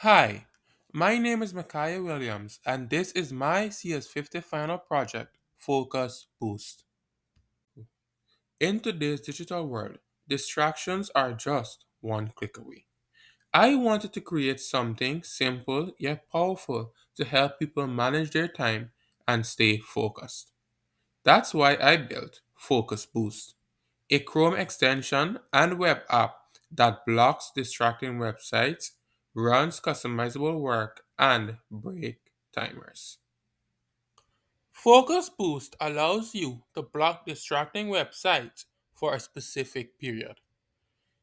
Hi, my name is Micaiah Williams, and this is my CS50 final project, Focus Boost. In today's digital world, distractions are just one click away. I wanted to create something simple yet powerful to help people manage their time and stay focused. That's why I built Focus Boost, a Chrome extension and web app that blocks distracting websites, runs customizable work, and break timers. Focus Boost allows you to block distracting websites for a specific period.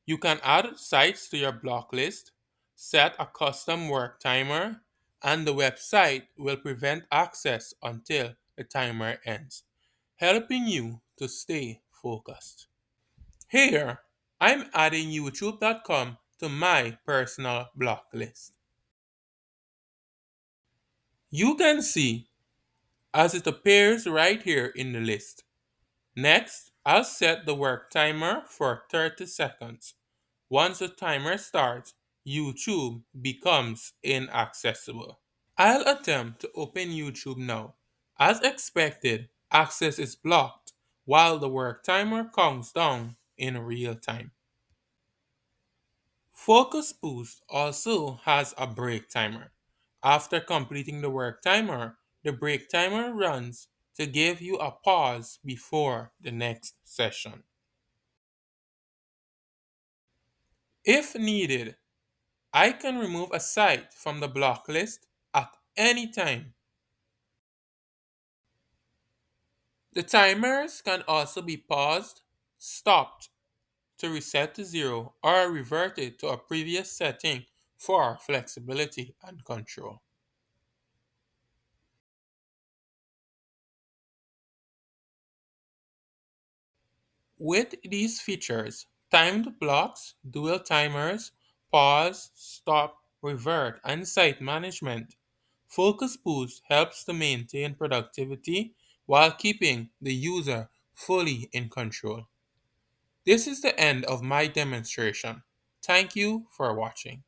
You can add sites to your block list, set a custom work timer, and the website will prevent access until the timer ends, helping you to stay focused. Here, I'm adding youtube.com to my personal block list. You can see as it appears right here in the list. Next, I'll set the work timer for 30 seconds. Once the timer starts, YouTube becomes inaccessible. I'll attempt to open YouTube now. As expected, access is blocked while the work timer counts down in real time. Focus Boost also has a break timer. After completing the work timer, the break timer runs to give you a pause before the next session. If needed, I can remove a site from the block list at any time. The timers can also be paused, stopped to reset to zero, or reverted to a previous setting for flexibility and control. With these features, timed blocks, dual timers, pause, stop, revert, and site management, Focus Boost helps to maintain productivity while keeping the user fully in control. This is the end of my demonstration. Thank you for watching.